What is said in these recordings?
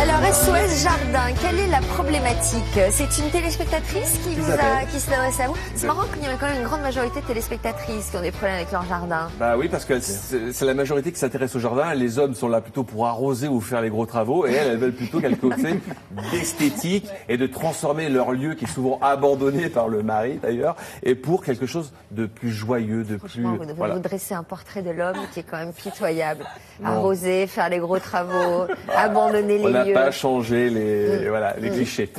Alors SOS Jardin, quelle est la problématique? C'est une téléspectatrice qui s'adresse à vous. C'est marrant qu'il y ait quand même une grande majorité de téléspectatrices qui ont des problèmes avec leur jardin. Bah oui, parce que c'est la majorité qui s'intéresse au jardin. Les hommes sont là plutôt pour arroser ou faire les gros travaux, et elles veulent plutôt quelque chose d'esthétique et de transformer leur lieu qui est souvent abandonné par le mari d'ailleurs, et pour quelque chose de plus joyeux, de plus. Vous dressez un portrait de l'homme qui est quand même pitoyable. Arroser, faire les gros travaux, abandonner les lieux. On n'a pas changé les clichés,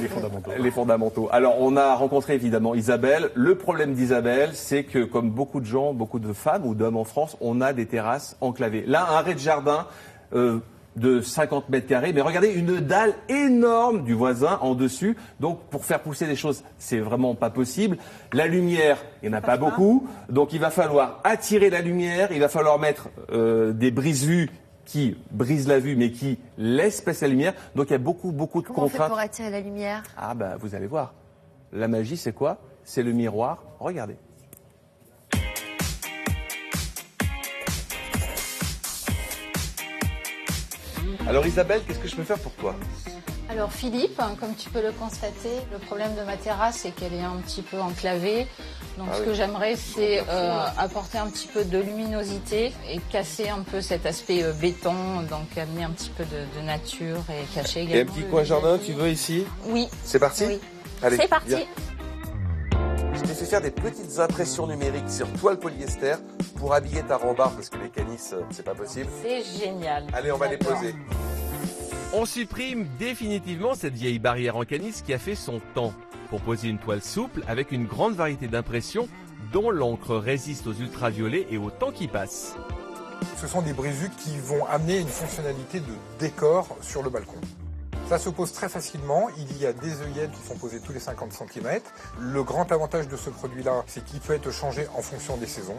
les fondamentaux. Alors, on a rencontré évidemment Isabelle. Le problème d'Isabelle, c'est que comme beaucoup de gens, beaucoup de femmes ou d'hommes en France, on a des terrasses enclavées. Là, un rez-de-jardin de 50 mètres carrés, mais regardez, une dalle énorme du voisin en dessus. Donc, pour faire pousser des choses, c'est vraiment pas possible. La lumière, il n'y en a pas beaucoup. Donc, il va falloir attirer la lumière. Il va falloir mettre des brise-vues qui brisent la vue, mais qui laissent passer la lumière. Donc, il y a beaucoup de contraintes. Comment on fait pour attirer la lumière? Ah, ben, vous allez voir. La magie, c'est quoi? C'est le miroir. Regardez. Alors Isabelle, qu'est-ce que je peux faire pour toi? Alors Philippe, comme tu peux le constater, le problème de ma terrasse, c'est qu'elle est un petit peu enclavée. Donc ce que j'aimerais, c'est apporter un petit peu de luminosité et casser un peu cet aspect béton, donc amener un petit peu de nature et cacher également. Et un petit coin jardin, tu veux ici? Oui. C'est parti? Oui. Allez, c'est parti. Viens. Je t'ai fait faire des petites impressions numériques sur toile polyester pour habiller ta rambarde parce que les canisses, c'est pas possible. C'est génial. Allez, on va les poser. On supprime définitivement cette vieille barrière en canis qui a fait son temps pour poser une toile souple avec une grande variété d'impressions dont l'encre résiste aux ultraviolets et au temps qui passe. Ce sont des brise-vues qui vont amener une fonctionnalité de décor sur le balcon. Ça se pose très facilement, il y a des œillets qui sont posés tous les 50 cm. Le grand avantage de ce produit-là, c'est qu'il peut être changé en fonction des saisons.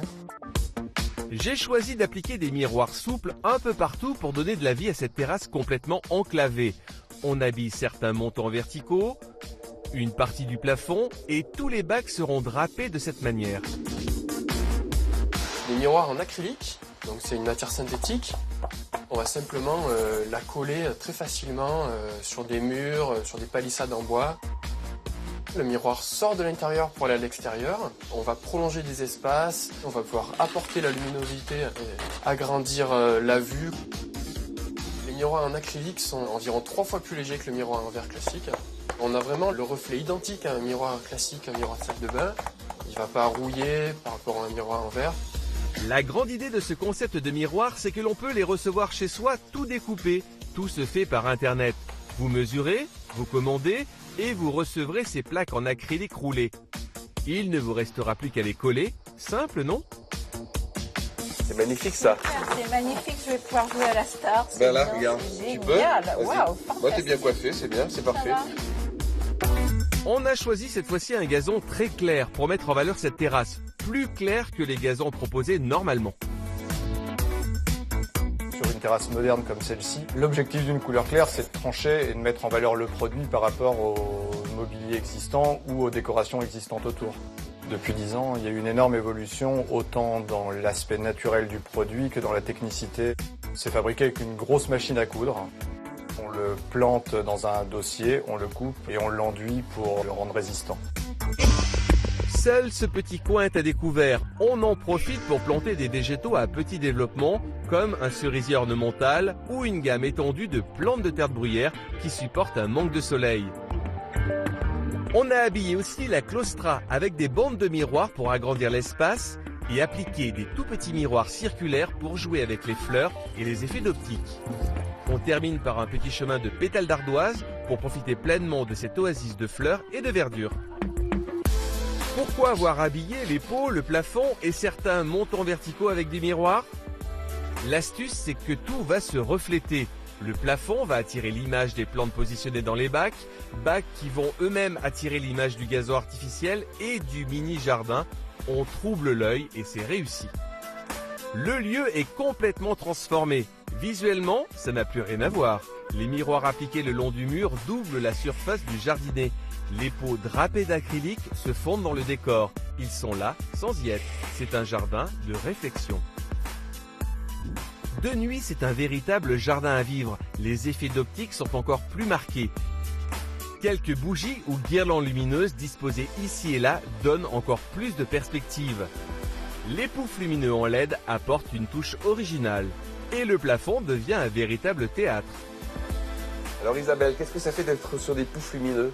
J'ai choisi d'appliquer des miroirs souples un peu partout pour donner de la vie à cette terrasse complètement enclavée. On habille certains montants verticaux, une partie du plafond et tous les bacs seront drapés de cette manière. Des miroirs en acrylique, donc c'est une matière synthétique. On va simplement la coller très facilement sur des murs, sur des palissades en bois. Le miroir sort de l'intérieur pour aller à l'extérieur. On va prolonger des espaces, on va pouvoir apporter la luminosité et agrandir la vue. Les miroirs en acrylique sont environ 3 fois plus légers que le miroir en verre classique. On a vraiment le reflet identique à un miroir classique, un miroir de salle de bain. Il ne va pas rouiller par rapport à un miroir en verre. La grande idée de ce concept de miroir, c'est que l'on peut les recevoir chez soi tout découpé. Tout se fait par Internet. Vous mesurez, vous commandez et vous recevrez ces plaques en acrylique roulé. Il ne vous restera plus qu'à les coller. Simple, non? C'est magnifique ça. C'est magnifique, je vais pouvoir jouer à la star. Ben là, regarde, tu peux. Waouh, Moi, t'es bien coiffé, c'est bien, c'est parfait. On a choisi cette fois-ci un gazon très clair pour mettre en valeur cette terrasse. Plus clair que les gazons proposés normalement. Sur une terrasse moderne comme celle-ci, l'objectif d'une couleur claire, c'est de trancher et de mettre en valeur le produit par rapport au mobilier existant ou aux décorations existantes autour. Depuis 10 ans, il y a eu une énorme évolution, autant dans l'aspect naturel du produit que dans la technicité. C'est fabriqué avec une grosse machine à coudre. On le plante dans un dossier, on le coupe et on l'enduit pour le rendre résistant. Seul ce petit coin est à découvert. On en profite pour planter des végétaux à petit développement, comme un cerisier ornemental ou une gamme étendue de plantes de terre de bruyère qui supportent un manque de soleil. On a habillé aussi la claustra avec des bandes de miroirs pour agrandir l'espace et appliqué des tout petits miroirs circulaires pour jouer avec les fleurs et les effets d'optique. On termine par un petit chemin de pétales d'ardoise pour profiter pleinement de cette oasis de fleurs et de verdure. Pourquoi avoir habillé les pots, le plafond et certains montants verticaux avec des miroirs? L'astuce, c'est que tout va se refléter. Le plafond va attirer l'image des plantes positionnées dans les bacs qui vont eux-mêmes attirer l'image du gazon artificiel et du mini-jardin. On trouble l'œil et c'est réussi. Le lieu est complètement transformé. Visuellement, ça n'a plus rien à voir. Les miroirs appliqués le long du mur doublent la surface du jardinet. Les pots drapés d'acrylique se fondent dans le décor. Ils sont là sans y être. C'est un jardin de réflexion. De nuit, c'est un véritable jardin à vivre. Les effets d'optique sont encore plus marqués. Quelques bougies ou guirlandes lumineuses disposées ici et là donnent encore plus de perspective. Les poufs lumineux en LED apportent une touche originale. Et le plafond devient un véritable théâtre. Alors Isabelle, qu'est-ce que ça fait d'être sur des poufs lumineux?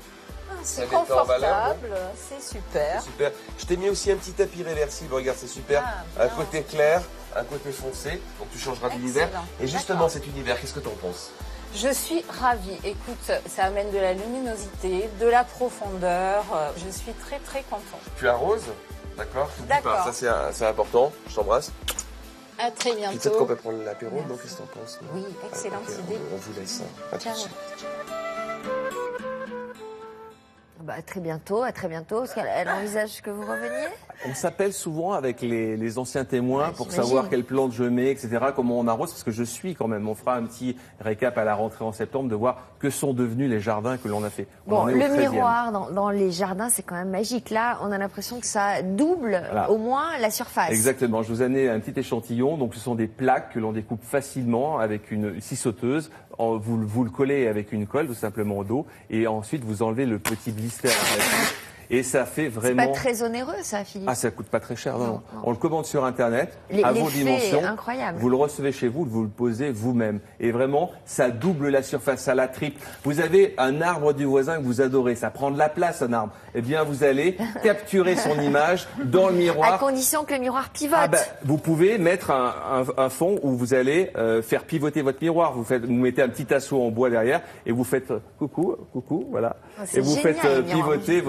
C'est confortable, c'est super. Super. Je t'ai mis aussi un petit tapis réversible, regarde, c'est super. Un côté clair, un côté foncé, donc tu changeras d'univers. Et justement, cet univers, qu'est-ce que tu en penses? Je suis ravie. Écoute, ça amène de la luminosité, de la profondeur. Je suis très très contente. Tu arroses, d'accord? Ça c'est important. Je t'embrasse. À très bientôt. Peut-être qu'on peut prendre l'apéro, non? Qu'est-ce que t'en penses? Oui, excellente idée. On vous laisse. À tout de suite. À très bientôt, à très bientôt. Est-ce qu'elle envisage que vous reveniez? On s'appelle souvent avec les anciens témoins pour savoir quelles plantes je mets, etc., comment on arrose, parce que je suis quand même. On fera un petit récap à la rentrée en septembre de voir que sont devenus les jardins que l'on a fait. Bon, le miroir dans les jardins, c'est quand même magique. Là, on a l'impression que ça double au moins la surface. Exactement. Je vous ai amené un petit échantillon. Donc, ce sont des plaques que l'on découpe facilement avec une scie sauteuse. Vous le collez avec une colle, tout simplement au dos. Et ensuite, vous enlevez le petit blister en plastique. Et ça fait vraiment... C'est pas très onéreux, ça, Philippe. Ah, ça coûte pas très cher, non. On le commande sur Internet, à vos dimensions. Incroyable. Vous le recevez chez vous, vous le posez vous-même. Et vraiment, ça double la surface, ça la triple. Vous avez un arbre du voisin que vous adorez, ça prend de la place, un arbre. Eh bien, vous allez capturer son image dans le miroir. À condition que le miroir pivote. Vous pouvez mettre un fond où vous allez faire pivoter votre miroir. Vous mettez un petit assaut en bois derrière et vous faites coucou, voilà. Et vous faites pivoter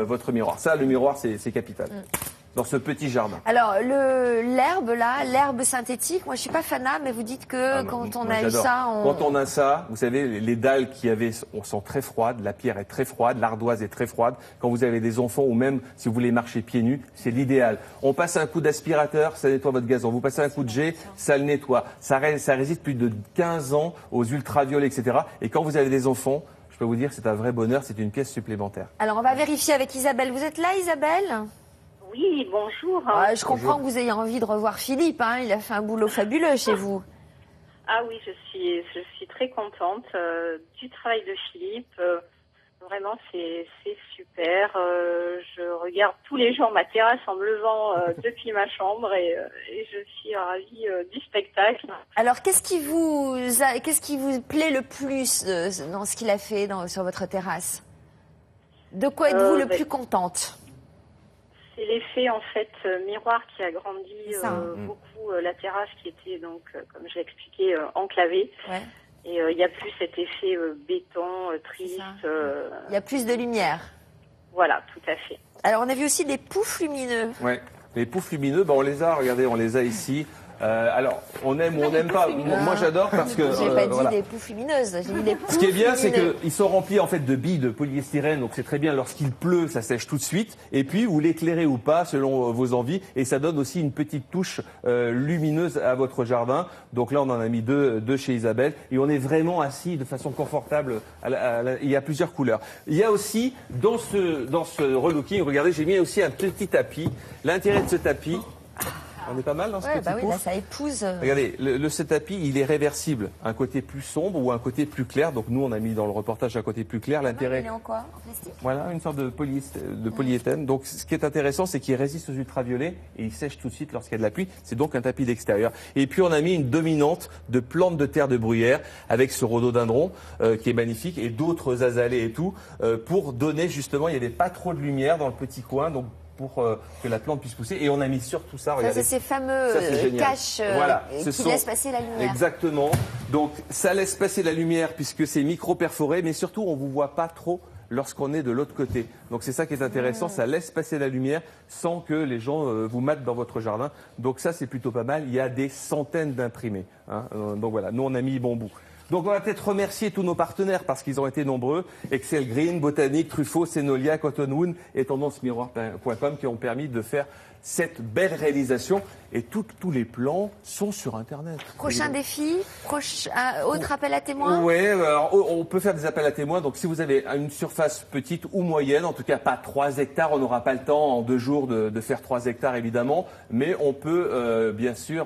votre miroir. Ça, le miroir, c'est capital. Dans ce petit jardin. Alors, l'herbe synthétique, moi je suis pas fanat, mais vous dites que quand on a eu ça... Quand on a ça, vous savez, les dalles sont très froides, la pierre est très froide, l'ardoise est très froide. Quand vous avez des enfants ou même si vous voulez marcher pieds nus, c'est l'idéal. On passe un coup d'aspirateur, ça nettoie votre gazon. Vous passez un coup de jet, ça le nettoie. Ça résiste plus de 15 ans aux ultraviolets, etc. Et quand vous avez des enfants, je peux vous dire, c'est un vrai bonheur, c'est une pièce supplémentaire. Alors, on va vérifier avec Isabelle. Vous êtes là, Isabelle ? Oui, bonjour. Je comprends que vous ayez envie de revoir Philippe. Il a fait un boulot fabuleux chez vous. Ah oui, je suis très contente du travail de Philippe. Vraiment, c'est super. Je regarde tous les jours ma terrasse en me levant depuis ma chambre et je suis ravie du spectacle. Alors, qu'est-ce qui vous plaît le plus dans ce qu'il a fait sur votre terrasse? De quoi êtes-vous le plus contente? C'est l'effet en fait miroir qui a grandi beaucoup la terrasse qui était donc, comme j'ai expliqué, enclavée. Ouais. Et il n'y a plus cet effet béton, triste. Il y a plus de lumière. Voilà, tout à fait. Alors on a vu aussi des poufs lumineux. Ouais, les poufs lumineux, on les a, regardez, on les a ici. Alors, on aime ou on n'aime pas. Moi, j'adore parce que... J'ai pas dit des poufs lumineuses, j'ai dit des poufs. Ce qui est bien, c'est qu'ils sont remplis en fait de billes de polyestyrène, donc c'est très bien. Lorsqu'il pleut, ça sèche tout de suite. Et puis, vous l'éclairez ou pas selon vos envies, et ça donne aussi une petite touche lumineuse à votre jardin. Donc là, on en a mis deux chez Isabelle, et on est vraiment assis de façon confortable. Il y a plusieurs couleurs. Il y a aussi dans ce relooking, regardez, j'ai mis aussi un petit tapis. L'intérêt de ce tapis. On est pas mal dans ce petit pouf. Là, ça épouse. Regardez, ce tapis, il est réversible. Un côté plus sombre ou un côté plus clair. Donc nous, on a mis dans le reportage un côté plus clair. L'intérêt. Il est en quoi? En plastique? Voilà, une sorte de polyéthène. Donc ce qui est intéressant, c'est qu'il résiste aux ultraviolets et il sèche tout de suite lorsqu'il y a de la pluie. C'est donc un tapis d'extérieur. Et puis on a mis une dominante de plantes de terre de bruyère avec ce rhododendron qui est magnifique et d'autres azalées et tout pour donner justement, il n'y avait pas trop de lumière dans le petit coin. Donc pour que la plante puisse pousser. Et on a mis surtout ça, regardez. Ça, c'est ces fameux caches qui laissent passer la lumière. Exactement. Donc, ça laisse passer la lumière puisque c'est micro-perforé, mais surtout, on ne vous voit pas trop lorsqu'on est de l'autre côté. Donc, c'est ça qui est intéressant. Ça laisse passer la lumière sans que les gens vous matent dans votre jardin. Donc, ça, c'est plutôt pas mal. Il y a des centaines d'imprimés. Donc, voilà. Nous, on a mis bon bout. Donc on va peut-être remercier tous nos partenaires parce qu'ils ont été nombreux. Excel Green, Botanique, Truffaut, Senolia, Cottonwood et TendanceMiroir.com qui ont permis de faire cette belle réalisation. Et tous les plans sont sur Internet. Prochain défi, autre appel à témoins. Oui, alors on peut faire des appels à témoins. Donc si vous avez une surface petite ou moyenne, en tout cas pas 3 hectares, on n'aura pas le temps en 2 jours de faire 3 hectares évidemment, mais on peut bien sûr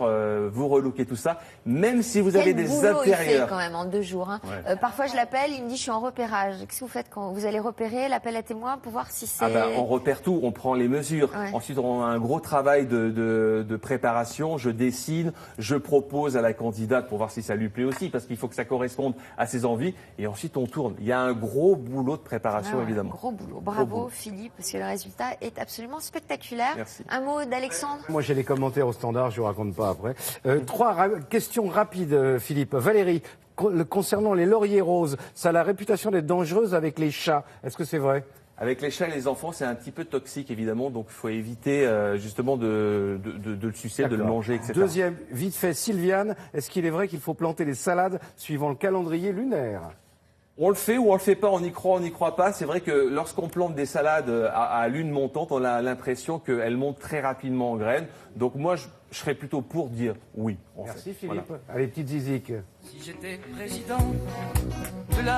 vous relooker tout ça, même si vous avez des intérieurs. Il fait quand même en 2 jours. Hein. Ouais. Parfois je l'appelle, il me dit je suis en repérage. Qu'est-ce que vous faites quand vous allez repérer l'appel à témoins pour voir si c'est... On repère tout, on prend les mesures. Ouais. Ensuite on a un gros travail de préparation, je dessine, je propose à la candidate pour voir si ça lui plaît aussi, parce qu'il faut que ça corresponde à ses envies, et ensuite on tourne. Il y a un gros boulot de préparation évidemment. Gros boulot. Bravo Philippe, parce que le résultat est absolument spectaculaire. Merci. Un mot d'Alexandre? Moi j'ai les commentaires au standard, je vous raconte pas après. 3 questions rapides Philippe. Valérie, concernant les lauriers roses, ça a la réputation d'être dangereuse avec les chats. Est-ce que c'est vrai? Avec les chats et les enfants, c'est un petit peu toxique, évidemment, donc il faut éviter justement de le sucer, de le manger, etc. Deuxième, vite fait, Sylviane, est-ce qu'il est vrai qu'il faut planter les salades suivant le calendrier lunaire? On le fait ou on le fait pas, on y croit, on n'y croit pas. C'est vrai que lorsqu'on plante des salades à lune montante, on a l'impression qu'elles montent très rapidement en graines. Donc moi, je serais plutôt pour dire oui. Merci Philippe. Voilà. Allez, petite zizik. Si j'étais président